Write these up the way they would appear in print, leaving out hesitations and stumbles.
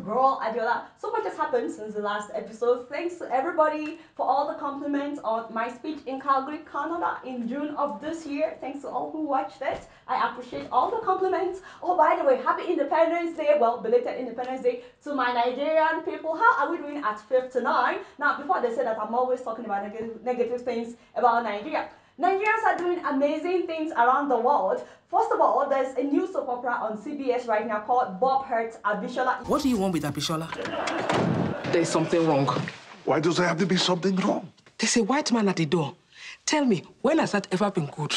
girl, Adiola. So much has happened since the last episode. Thanks to everybody for all the compliments on my speech in Calgary, Canada in June of this year. Thanks to all who watched it. I appreciate all the compliments. Oh, by the way, happy Independence Day. Well, belated Independence Day to my Nigerian people. How are we doing at 59? Now, before they say that I'm always talking about negative things about Nigeria. Nigerians are doing amazing things around the world. First of all, there's a new soap opera on CBS right now called Bob Hurt's Abishola. What do you want with Abishola? There's something wrong. Why does there have to be something wrong? There's a white man at the door. Tell me, when has that ever been good?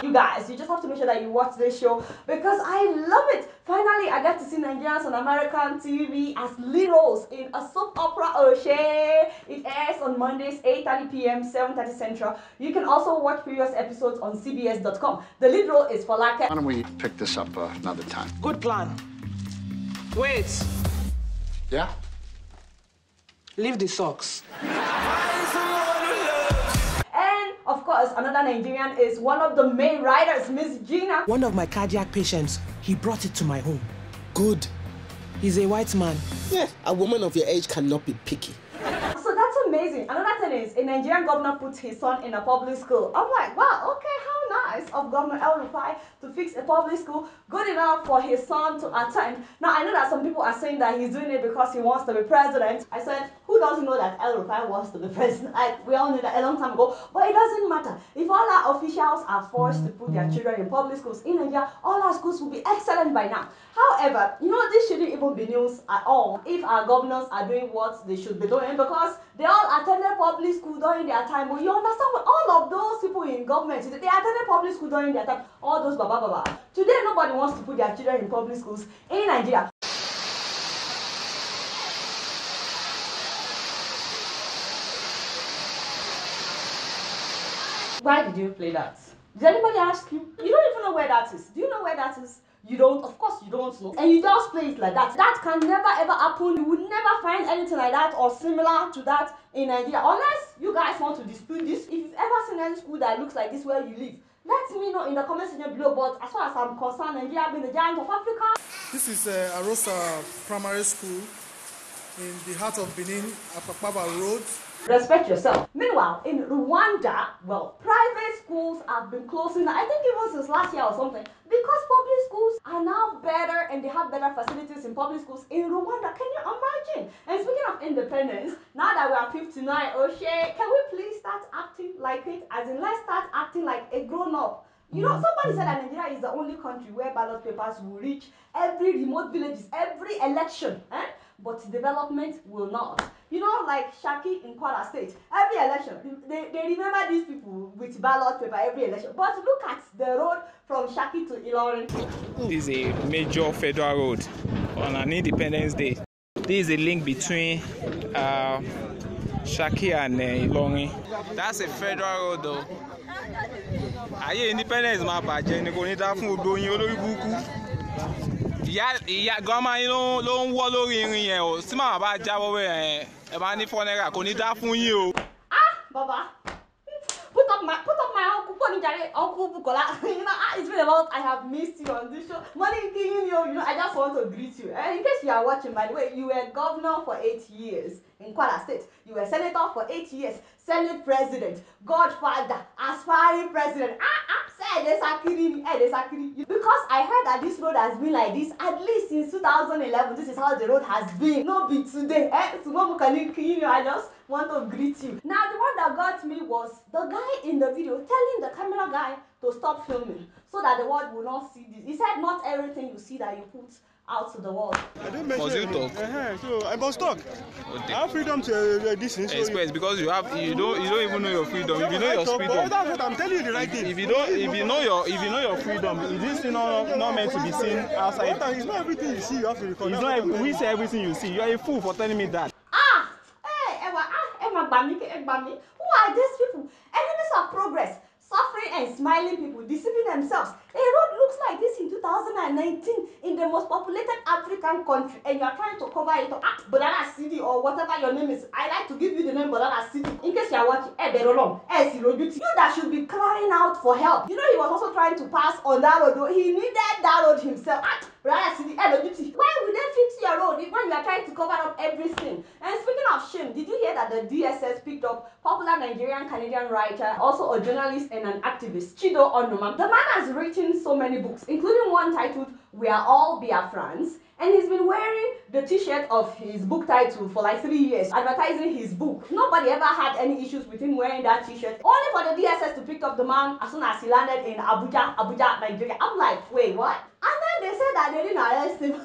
You guys, you just have to make sure that you watch this show because I love it. Finally, I get to see Nigerians on American TV as lead roles in a soap opera. It airs on Mondays, 8:30 p.m., 7:30 Central. You can also watch previous episodes on CBS.com. The lead role is for Why don't we pick this up another time? Good plan. Wait. Yeah? Leave the socks. Of course, another Nigerian is one of the main writers, Miss Gina. One of my cardiac patients, he brought it to my home. Good. He's a white man. Yeah, a woman of your age cannot be picky. So that's amazing. Another thing is, a Nigerian governor puts his son in a public school. I'm like, wow, okay, how nice of Governor El-rufai to fix a public school good enough for his son to attend. Now, I know that some people are saying that he's doing it because he wants to be president. I said, who doesn't know that El-rufai wants to be president? Like, we all knew that a long time ago. But it doesn't matter. If all our officials are forced to put their children in public schools in Nigeria, all our schools will be excellent by now. However, you know, this shouldn't even be news at all if our governors are doing what they should be doing because they all attended public school during their time. But you understand what all of those people in government, they attended public school during their time. All those baba. Today, nobody wants to put their children in public schools in Nigeria. Why did you play that? Did anybody ask you? You don't even know where that is. Do you know where that is? You don't, of course you don't know. And you just play it like that. That can never ever happen. You would never find anything like that or similar to that in Nigeria. Unless you guys want to dispute this. If you've ever seen any school that looks like this where you live, let me know in the comment section below. But as far as I'm concerned, Nigeria being the giant of Africa. This is Arosa Primary School in the heart of Benin, Apapaba Road. Respect yourself. Meanwhile, in Rwanda, well, private schools have been closing, I think even since last year or something, because public schools are now better and they have better facilities in public schools in Rwanda. Can you imagine? And speaking of independence, now that we are 59, can we please start acting like it? As in, let's start acting like a grown-up. You know, somebody said that Nigeria is the only country where ballot papers will reach every remote villages, every election, but development will not. You know, like Shaki in Kwara State, every election, they remember these people with ballot paper every election. But look at the road from Shaki to Ilorin. This is a major federal road on an Independence Day. This is a link between Shaki and Ilorin. That's a federal road though. Ayé independence máa bàjẹ́ ni kò ní dá fún odò yín olórí burúkú. Ìyá gọ́mà yín ló ń wọ́ lórí irin yẹn o. Tí màmá bá jábọ́ bẹ́ẹ̀ ẹ máa ní fọ́nẹ́rà kò ní dá fún yín o. Baba, put up my Uncle Bukola. You know, it's been about I have missed you on this show. Money giving you, I just want to greet you. In case you are watching, by the way, you were governor for 8 years in Kwara State. You were senator for 8 years, Senate president, godfather, aspiring president. Because I heard that this road has been like this at least since 2011. This is how the road has been. No be today. I just want to greet you. Now, the one that got me was the guy in the video telling the camera guy to stop filming so that the world will not see this. He said not everything you see that you put out to the world. I didn't mention so I must talk. I have freedom to distance. Express because you don't even know your freedom. If you know your freedom, that's what I'm telling you the right thing. If you know your freedom, is this thing not meant to be seen outside? It's not everything you see you have to record. It's not. We say everything you see. You are a fool for telling me that. Who are these people? Enemies of progress, suffering and smiling people, deceiving themselves. A road looks like this in 2019 in the most populated African country, and you are trying to cover it up. Banana City or whatever your name is. I like to give you the name Banana City in case you are watching. You that should be crying out for help. You know, he was also trying to pass on that road. He needed that road himself. Banana City, why would they fix your road when you are to cover up every sin. And speaking of shame, did you hear that the DSS picked up popular Nigerian-Canadian writer, also a journalist and an activist, Chido Onuma? The man has written so many books, including one titled We Are All Biafrans, and he's been wearing the t-shirt of his book title for like 3 years, advertising his book. Nobody ever had any issues with him wearing that t-shirt. Only for the DSS to pick up the man as soon as he landed in Abuja, Nigeria. I'm like, wait, what? And then they said that they didn't arrest him.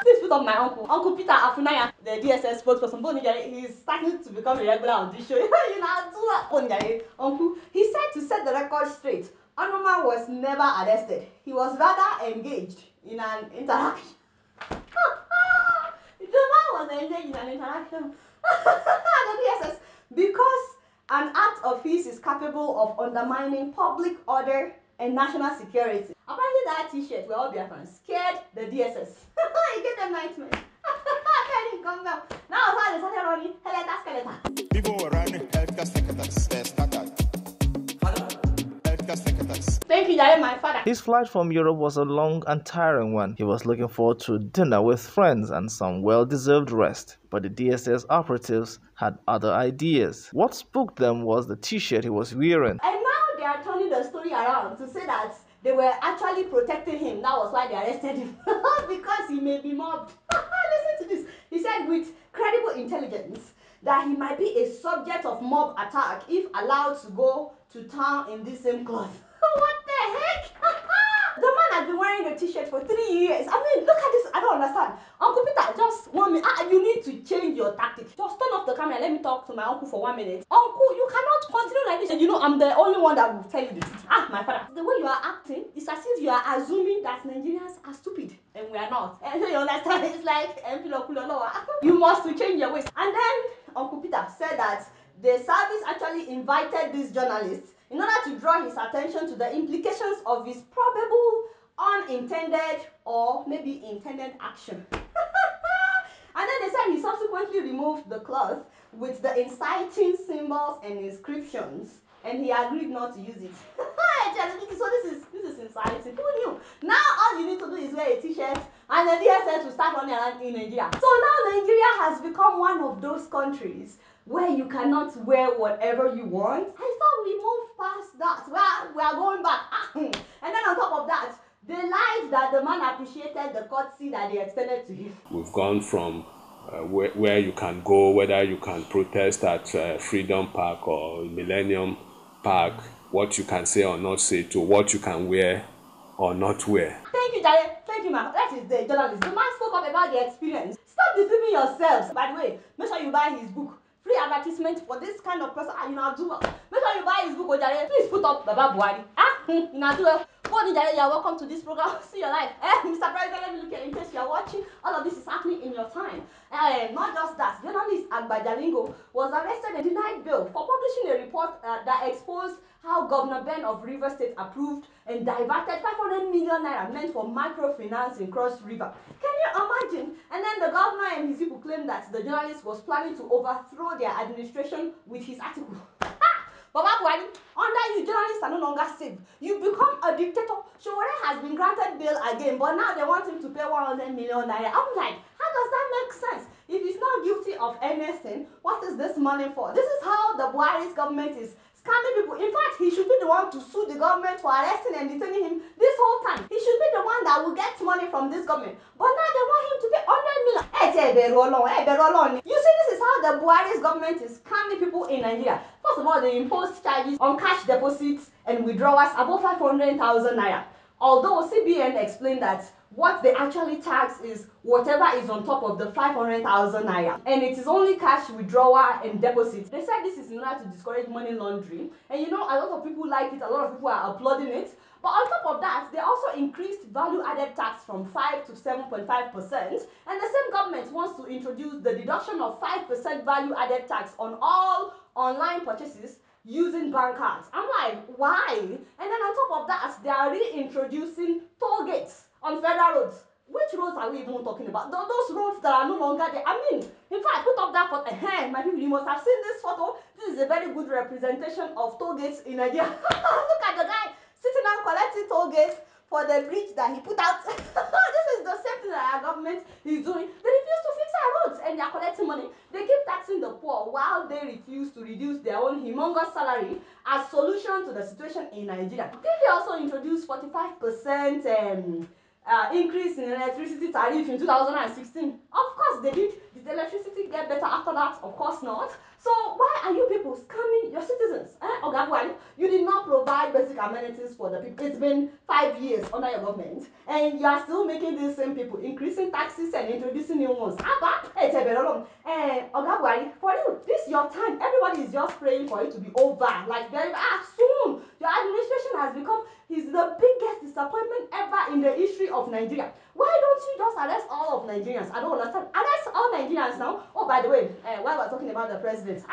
Please put up my Uncle Peter Afunaya, the DSS spokesperson. He's starting to become a regular on this show. You know, Uncle. He said to set the record straight, Onuma was never arrested. He was rather engaged in an interaction. The man was engaged in an interaction. The DSS, because an act of his is capable of undermining public order and national security. Apparently that t-shirt where all Biafrans scared the DSS. It gave them nightmares. Come down. Now how they started running skeleton. People were running healthcare secretaries. They started. Healthcare secretaries. Thank you, Jare, my father. His flight from Europe was a long and tiring one. He was looking forward to dinner with friends and some well-deserved rest. But the DSS operatives had other ideas. What spooked them was the t-shirt he was wearing. And now they are turning the story around to say that they were actually protecting him. That was why they arrested him. Because he may be mobbed. Listen to this. He said with credible intelligence that he might be a subject of mob attack if allowed to go to town in this same cloth. What the heck? The man has been wearing the t-shirt for 3 years. I mean, look at this. I don't understand. Uncle Peter, just 1 minute. You need to change your tactics. Just turn off the camera and let me talk to my uncle for 1 minute. Uncle, you cannot continue like this. And you know, I'm the only one that will tell you the truth. My father. The way you are acting is as if you are assuming that Nigerians are stupid. And we are not. And so you understand, it's like, you must change your ways. And then Uncle Peter said that the service actually invited these journalists in order to draw his attention to the implications of his probable unintended or maybe intended action. And then they said he subsequently removed the cloth with the inciting symbols and inscriptions, and he agreed not to use it. So this is inciting. Who knew? Now all you need to do is wear a t-shirt and the DSS will start running around in Nigeria. So now Nigeria has become one of those countries where you cannot wear whatever you want. I thought we moved past that. We are going back. And then on top of that, they lied that the man appreciated the courtesy that they extended to him. We've gone from where you can go, whether you can protest at Freedom Park or Millennium Park, what you can say or not say, to what you can wear or not wear. Thank you, Jare. Thank you, ma'am. That is the journalist. The man spoke up about the experience. Stop deceiving yourselves. By the way, make sure you buy his book. Free advertisement for this kind of person. You know, do well. Make sure you buy his book, Jare. Please put up Baba Buhari. You know, do well. Jare, you are welcome to this program. See your life. Mr. President, let me look at in case you are watching. All of this is happening in your time. Not just that. Journalist Agbajalingo was arrested and denied bail for publishing a report that exposed how Governor Ben of Rivers State approved and diverted 500 million naira meant for microfinance in Cross River. Can you imagine? And then the governor and his people claimed that the journalist was planning to overthrow their administration with his article. Baba Buhari, under you, journalists are no longer safe. You become a dictator. Showore has been granted bail again, but now they want him to pay 100 million naira. I'm like, how does that make sense? If he's not guilty of anything, what is this money for? This is how the Buhari's government is scamming people. In fact, he should be the one to sue the government for arresting and detaining him this whole time. He should be the one that will get money from this government. But now they want him to pay 100 million. You see, this is how the Buhari's government is scamming people in Nigeria. First of all, they imposed charges on cash deposits and withdrawals above 500,000 naira. Although CBN explained that what they actually tax is whatever is on top of the 500,000 naira, and it is only cash withdrawal and deposits. They said this is in order to discourage money laundering, and you know, a lot of people like it, a lot of people are applauding it. But on top of that, they also increased value-added tax from 5 to 7.5%, and the same government wants to introduce the deduction of 5% value-added tax on all online purchases using bank cards. I'm like, why? And then on top of that, they are reintroducing toll gates on federal roads. Which roads are we even talking about? Those roads that are no longer there. I mean, in fact, put up that photo. My people, you must have seen this photo. This is a very good representation of toll gates in Nigeria. Look at the guy sitting and collecting toll gates for the bridge that he put out. This is the same thing that our government is doing. They refuse to fix our roads. money, they keep taxing the poor while they refuse to reduce their own humongous salary as solution to the situation in Nigeria. Did they also introduce 45% increase in electricity tariff in 2016? Of course they did. Did the electricity get better after that? Of course not. So why are you people scamming your citizens? Oga Buhari, you did not provide basic amenities for the people. It's been 5 years under your government, and you are still making these same people increasing taxes and introducing new ones. Oga Buhari, for you, this is your time. Everybody is just praying for it to be over. Like very soon. Your administration has become the biggest disappointment ever in the history of Nigeria. Why don't you just arrest all of Nigerians? I don't understand. Arrest all Nigerians now. Oh, by the way, while we're talking about the president,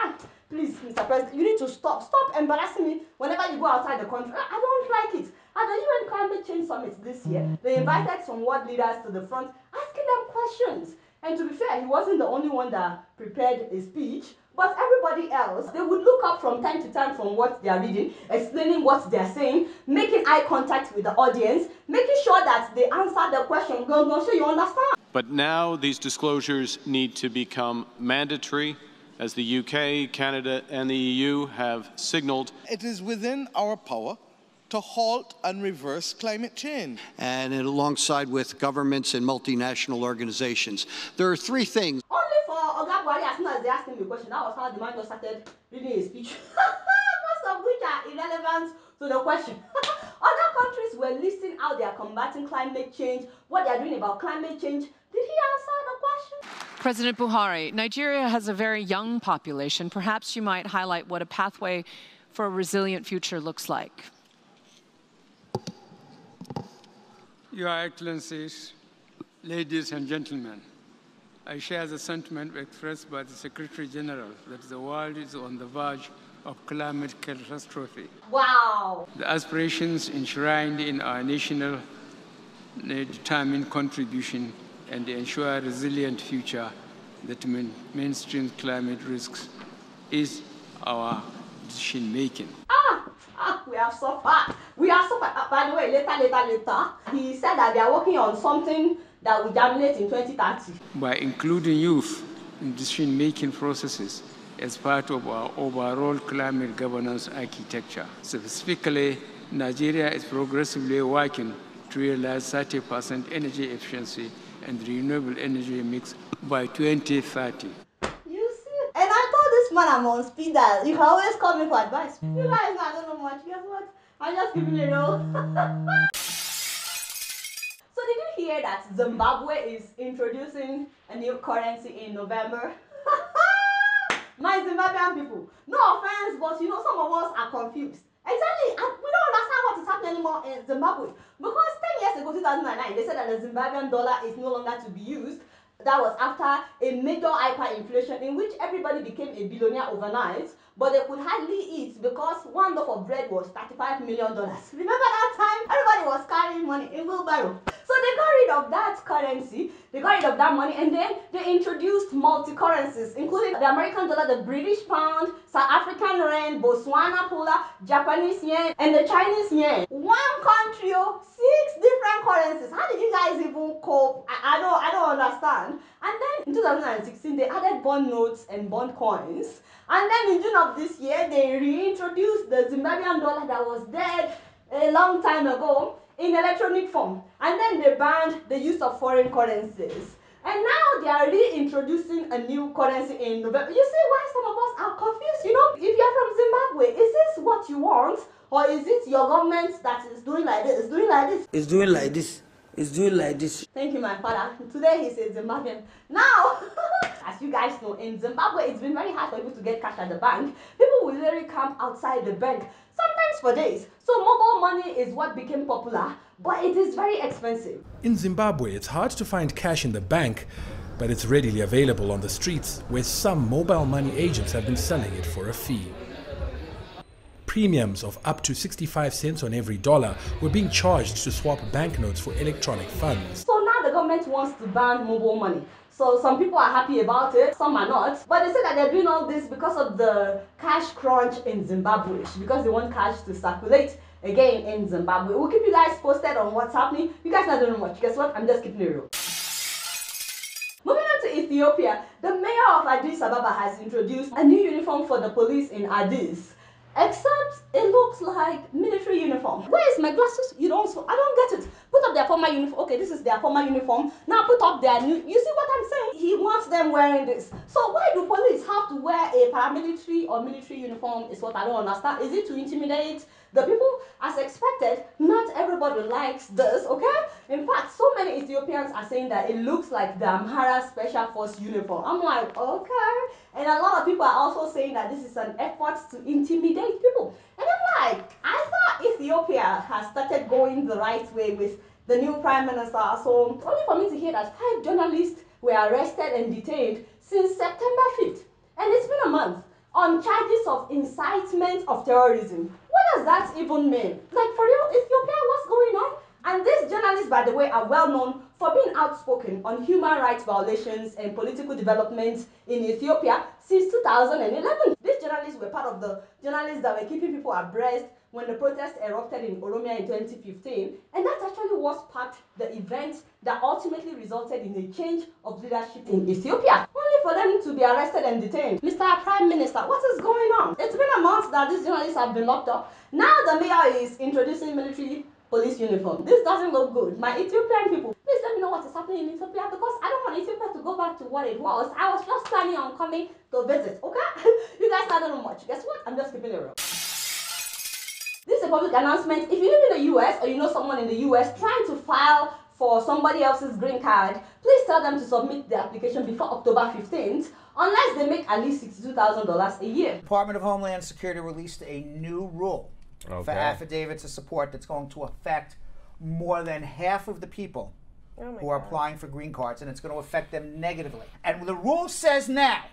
please, Mr. President, you need to stop embarrassing me whenever you go outside the country. I don't like it. At the UN Climate Change Summit this year, they invited some world leaders to the front, asking them questions. And to be fair, he wasn't the only one that prepared a speech, but everybody else, they would look up from time to time from what they are reading, explaining what they are saying, making eye contact with the audience, making sure that they answer the question. Go, sure you understand. But now these disclosures need to become mandatory, as the UK, Canada, and the EU have signaled. It is within our power to halt and reverse climate change. And alongside with governments and multinational organizations. There are three things. Only for Oga Buhari, as soon as they asked him the question, that was how the man just started reading his speech. Most of which are irrelevant to the question. Other countries were listing how they are combating climate change, what they are doing about climate change. Did he answer the question? President Buhari, Nigeria has a very young population. Perhaps you might highlight what a pathway for a resilient future looks like. Your Excellencies, ladies and gentlemen, I share the sentiment expressed by the Secretary General that the world is on the verge of climate catastrophe. Wow! The aspirations enshrined in our national determined contribution and ensure a resilient future that mainstream climate risks is our decision making. We have suffered. By the way, later, he said that they are working on something that will germinate in 2030. By including youth in decision-making processes as part of our overall climate governance architecture. Specifically, Nigeria is progressively working to realize 30% energy efficiency and renewable energy mix by 2030. And I told this man I'm on speed dial. You can always call me for advice. You guys, I don't know much. Guess what? I'm just giving you a roll. So did you hear that Zimbabwe is introducing a new currency in November? My Zimbabwean people, no offense, but you know some of us are confused. Exactly, we don't understand what is happening anymore in Zimbabwe. Because 10 years ago, 2009, they said that the Zimbabwean dollar is no longer to be used. That was after a major hyperinflation in which everybody became a billionaire overnight, but they could hardly eat because one loaf of bread was $35 million. Remember that time? Everybody was carrying money in wheelbarrow. So they got rid of that currency, they got rid of that money, and then they introduced multi-currencies, including the American dollar, the British pound, South African rand, Botswana pula, Japanese yen, and the Chinese yen. One country, 6 different currencies. How did you guys even cope? I don't understand. And then in 2016, they added bond notes and bond coins. And then in June of this year, they reintroduced the Zimbabwean dollar that was dead a long time ago in electronic form. And then they banned the use of foreign currencies. And now they are reintroducing a new currency in November. You see why some of us are confused, you know? If you're from Zimbabwe, is this what you want? Or is it your government that is doing like this? It's doing like this. It's doing like this. It's doing like this. Thank you, my father. Today he's a Zimbabwean. Now, as you guys know, in Zimbabwe, it's been very hard for people to get cash at the bank. People will literally camp outside the bank, sometimes for days. So mobile money is what became popular, but it is very expensive. In Zimbabwe, it's hard to find cash in the bank, but it's readily available on the streets, where some mobile money agents have been selling it for a fee. Premiums of up to 65 cents on every dollar were being charged to swap banknotes for electronic funds. So now the government wants to ban mobile money. So some people are happy about it, some are not. But they say that they're doing all this because of the cash crunch in Zimbabwe, because they want cash to circulate again in Zimbabwe. We'll keep you guys posted on what's happening. You guys not doing much. Guess what? I'm just keeping it real. Moving on to Ethiopia, the mayor of Addis Ababa has introduced a new uniform for the police in Addis. Except it looks like military uniform. Where is my glasses? I don't get it. Put up their former uniform. Okay, this is their former uniform. Now put up their new. You see what I'm saying? He wants them wearing this. So why do police have to wear a paramilitary or military uniform is what I don't understand. Is it to intimidate the people? As expected, not everybody likes this, okay? In fact, so many Ethiopians are saying that it looks like the Amhara Special Force uniform. I'm like, okay. And a lot of people are also saying that this is an effort to intimidate people. And I'm like, I thought Ethiopia has started going the right way with the new prime minister. So only for me to hear that 5 journalists were arrested and detained since September 5th. And it's been a month on charges of incitement of terrorism. What does that even mean? Like, for real, Ethiopia, what's going on? And these journalists, by the way, are well known for being outspoken on human rights violations and political developments in Ethiopia since 2011. These journalists were part of the journalists that were keeping people abreast when the protests erupted in Oromia in 2015. And that actually was sparked the event that ultimately resulted in a change of leadership in Ethiopia. Only for them to be arrested and detained. Mr. Prime Minister, what is going on? It's been a month that these journalists have been locked up. Now the mayor is introducing military police uniform. This doesn't look good. My Ethiopian people, please let me know what is happening in Ethiopia, because I don't want Ethiopia to go back to what it was. I was just planning on coming to visit, okay? You guys don't know much. Guess what? I'm just keeping it real. This is a public announcement. If you live in the US or you know someone in the US trying to file for somebody else's green card, please tell them to submit the application before October 15th, unless they make at least $62,000 a year. Department of Homeland Security released a new rule for affidavits of support that's going to affect more than half of the people who are applying for green cards, and it's going to affect them negatively. And the rule says now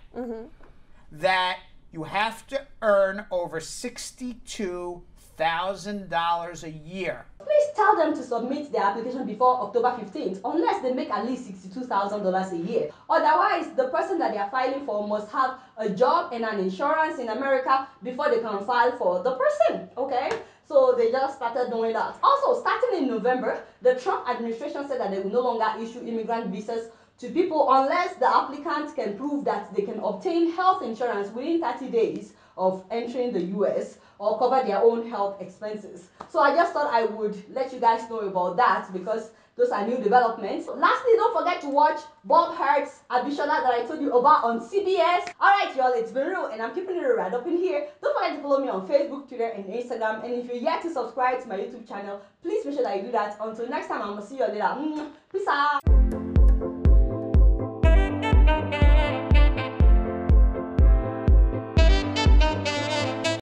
that you have to earn over $62,000 a year. Please tell them to submit their application before October 15th, unless they make at least $62,000 a year. Otherwise, the person that they are filing for must have a job and an insurance in America before they can file for the person, okay? So they just started doing that. Also, starting in November, the Trump administration said that they will no longer issue immigrant visas to people unless the applicant can prove that they can obtain health insurance within 30 days of entering the US or cover their own health expenses. So I just thought I would let you guys know about that, because those are new developments. Lastly, don't forget to watch Bob Hart's Abishola that I told you about on CBS. Alright y'all, it's been real and I'm keeping it right up in here. Don't forget to follow me on Facebook, Twitter and Instagram. And if you're yet to subscribe to my YouTube channel, please make sure that you do that. Until next time, I'm gonna see you later. Peace out.